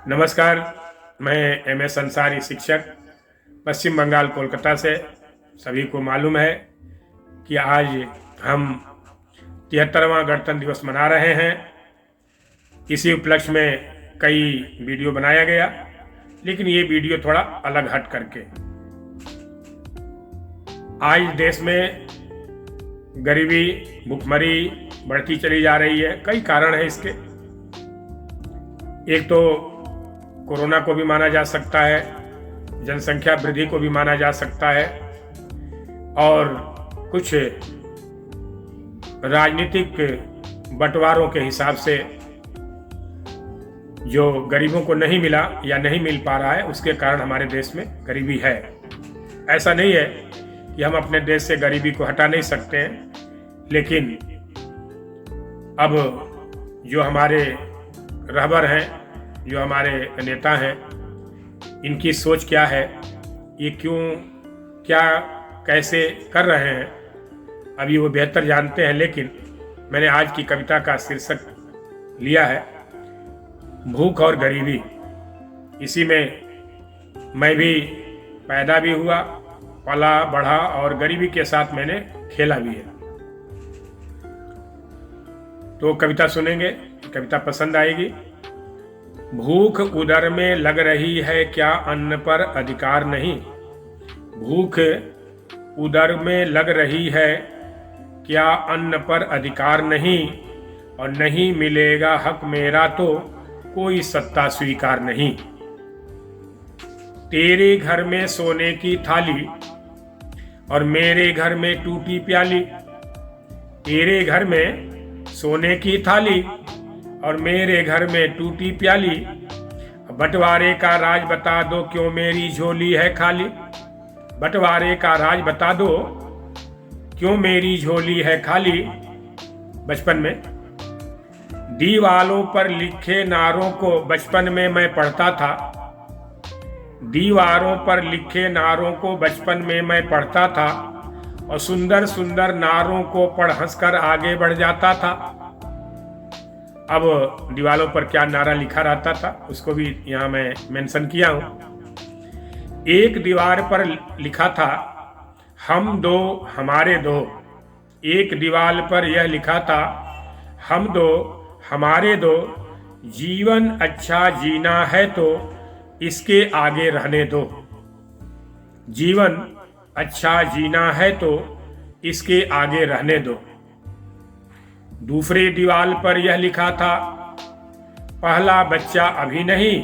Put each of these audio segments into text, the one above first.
नमस्कार। मैं एम.एस. अंसारी, शिक्षक, पश्चिम बंगाल, कोलकाता से। सभी को मालूम है कि आज हम 73वां गणतंत्र दिवस मना रहे हैं। इसी उपलक्ष्य में कई वीडियो बनाया गया, लेकिन ये वीडियो थोड़ा अलग हट करके। आज देश में गरीबी, भुखमरी बढ़ती चली जा रही है। कई कारण है इसके। एक तो कोरोना को भी माना जा सकता है, जनसंख्या वृद्धि को भी माना जा सकता है, और कुछ राजनीतिक बंटवारों के हिसाब से जो गरीबों को नहीं मिला या नहीं मिल पा रहा है, उसके कारण हमारे देश में गरीबी है। ऐसा नहीं है कि हम अपने देश से गरीबी को हटा नहीं सकते हैं, लेकिन अब जो हमारे रहबर हैं, जो हमारे नेता हैं, इनकी सोच क्या है, ये क्यों, क्या, कैसे कर रहे हैं, अभी वो बेहतर जानते हैं। लेकिन मैंने आज की कविता का शीर्षक लिया है भूख और गरीबी। इसी में मैं भी पैदा भी हुआ, पला बढ़ा, और गरीबी के साथ मैंने खेला भी है। तो कविता सुनेंगे, कविता पसंद आएगी। भूख उदर में लग रही है, क्या अन्न पर अधिकार नहीं। भूख उदर में लग रही है, क्या अन्न पर अधिकार नहीं। और नहीं मिलेगा हक मेरा तो कोई सत्ता स्वीकार नहीं। तेरे घर में सोने की थाली और मेरे घर में टूटी प्याली। तेरे घर में सोने की थाली और मेरे घर में टूटी प्याली। बंटवारे का राज बता दो, क्यों मेरी झोली है खाली। बंटवारे का राज बता दो, क्यों मेरी झोली है खाली। बचपन में दीवालों पर लिखे नारों को बचपन में मैं पढ़ता था। दीवारों पर लिखे नारों को बचपन में मैं पढ़ता था, और सुंदर सुंदर नारों को पढ़ हंसकर आगे बढ़ जाता था। अब दीवालों पर क्या नारा लिखा रहता था, उसको भी यहाँ मैं मेंशन किया हूँ। एक दीवार पर लिखा था, हम दो हमारे दो। एक दीवार पर यह लिखा था, हम दो हमारे दो। जीवन अच्छा जीना है तो इसके आगे रहने दो। जीवन अच्छा जीना है तो इसके आगे रहने दो। दूसरे दीवार पर यह लिखा था, पहला बच्चा अभी नहीं।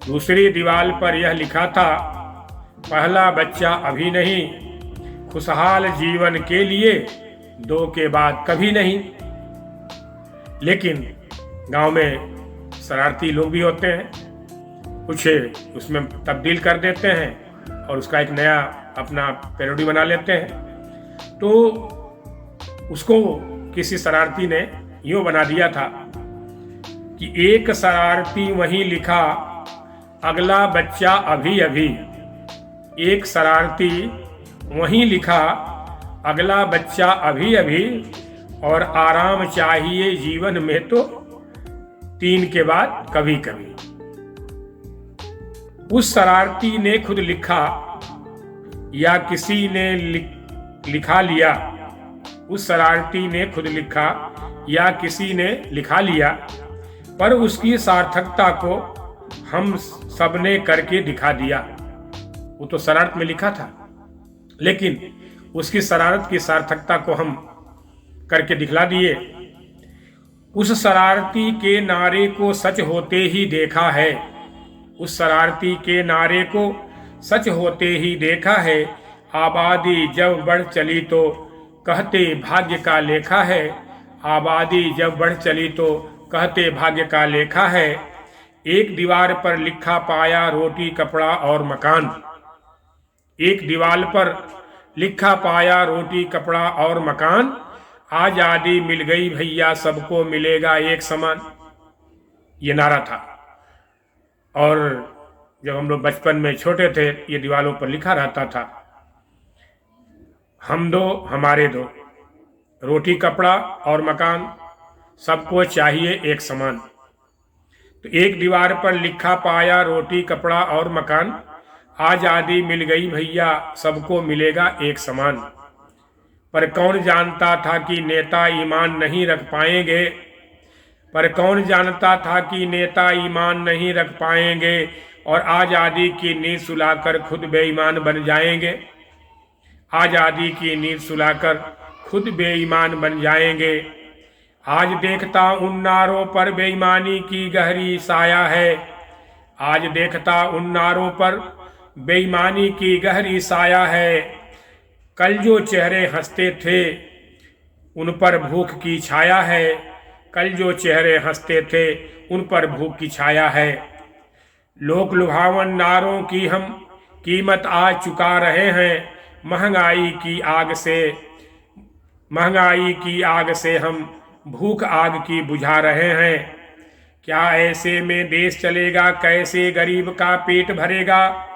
दूसरी दीवार पर यह लिखा था, पहला बच्चा अभी नहीं। खुशहाल जीवन के लिए दो के बाद कभी नहीं। लेकिन गांव में शरारती लोग भी होते हैं, कुछ उसमें तब्दील कर देते हैं और उसका एक नया अपना पैरोडी बना लेते हैं। तो उसको किसी शरारती ने यूं बना दिया था कि एक शरारती वहीं लिखा, अगला बच्चा अभी अभी। एक शरारती वहीं लिखा, अगला बच्चा अभी अभी। और आराम चाहिए जीवन में तो 3 के बाद कभी कभी। उस शरारती ने खुद लिखा या किसी ने लिखा लिया। उस शरारती ने खुद लिखा या किसी ने लिखा लिया, पर उसकी सार्थकता को हम सबने करके दिखा दिया। वो तो शरारत में लिखा था, लेकिन उसकी शरारत की सार्थकता को हम करके दिखला दिए। उस शरारती के नारे को सच होते ही देखा है। उस शरारती के नारे को सच होते ही देखा है। आबादी जब बढ़ चली तो कहते भाग्य का लेखा है। आबादी जब बढ़ चली तो कहते भाग्य का लेखा है। एक दीवार पर लिखा पाया रोटी कपड़ा और मकान। एक दीवार पर लिखा पाया रोटी कपड़ा और मकान। आजादी मिल गई भैया, सबको मिलेगा एक समान। ये नारा था। और जब हम लोग बचपन में छोटे थे, ये दीवारों पर लिखा रहता था, हम दो हमारे दो। रोटी कपड़ा और मकान, सबको चाहिए एक समान। तो एक दीवार पर लिखा पाया रोटी कपड़ा और मकान, आजादी मिल गई भैया सबको मिलेगा एक समान। पर कौन जानता था कि नेता ईमान नहीं रख पाएंगे, पर कौन जानता था कि नेता ईमान नहीं रख पाएंगे और आजादी की नींद सुलाकर खुद बेईमान बन जाएंगे। आजादी की नींद सुलाकर खुद बेईमान बन जाएंगे। आज देखता उन नारों पर बेईमानी की गहरी साया है, आज देखता उन नारों पर बेईमानी की गहरी साया है। कल जो चेहरे हंसते थे उन पर भूख की छाया है, कल जो चेहरे हंसते थे उन पर भूख की छाया है। लोक लुभावन नारों की हम कीमत आज चुका रहे हैं, महंगाई की आग से हम भूख आग की बुझा रहे हैं। क्या ऐसे में देश चलेगा, कैसे गरीब का पेट भरेगा,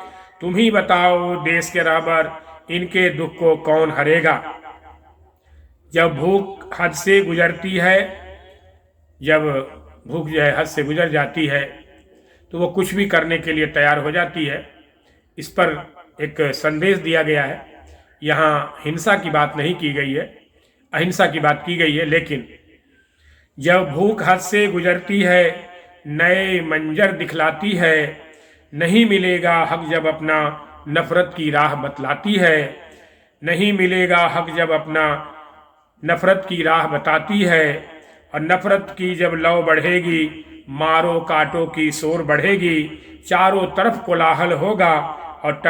तुम ही बताओ देश के रहबर इनके दुख को कौन हरेगा। जब भूख हद से गुजरती है, जब भूख जो है हद से गुजर जाती है तो वो कुछ भी करने के लिए तैयार हो जाती है। इस पर एक संदेश दिया गया है। यहाँ हिंसा की बात नहीं की गई है, अहिंसा की बात की गई है। लेकिन जब भूख हद से गुजरती है, नए मंजर दिखलाती है, नहीं मिलेगा हक जब अपना नफरत की राह बतलाती है, नहीं मिलेगा हक जब अपना नफरत की राह बताती है। और नफरत की जब लौ बढ़ेगी, मारो काटो की शोर बढ़ेगी, चारों तरफ कोलाहल होगा और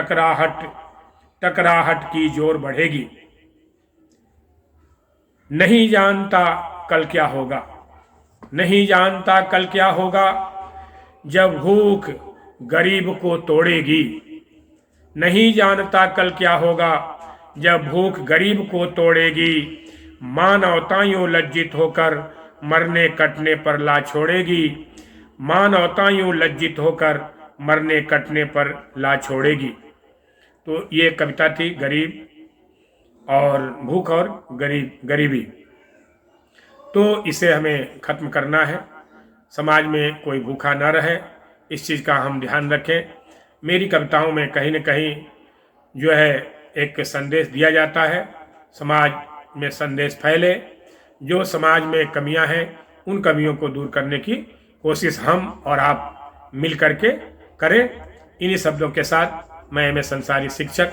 टकराहट की जोर बढ़ेगी। नहीं जानता कल क्या होगा, नहीं जानता कल क्या होगा, जब भूख गरीब को तोड़ेगी। नहीं जानता कल क्या होगा, जब भूख गरीब को तोड़ेगी। मानवता यूं लज्जित होकर मरने कटने पर ला छोड़ेगी, मानवता यूं लज्जित होकर मरने कटने पर ला छोड़ेगी। तो ये कविता थी गरीब और भूख और गरीबी। तो इसे हमें खत्म करना है, समाज में कोई भूखा न रहे, इस चीज़ का हम ध्यान रखें। मेरी कविताओं में कहीं न कहीं जो है एक संदेश दिया जाता है, समाज में संदेश फैले। जो समाज में कमियां हैं उन कमियों को दूर करने की कोशिश हम और आप मिल करके करें। इन्हीं शब्दों के साथ मैं एम.ए. संसारी शिक्षक,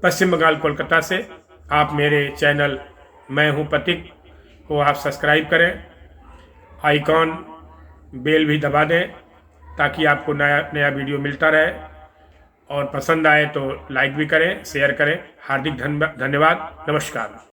पश्चिम बंगाल कोलकाता से, आप मेरे चैनल मैं हूं पथिक को आप सब्सक्राइब करें, आइकॉन बेल भी दबा दें ताकि आपको नया वीडियो मिलता रहे, और पसंद आए तो लाइक भी करें, शेयर करें। हार्दिक धन्यवाद। नमस्कार।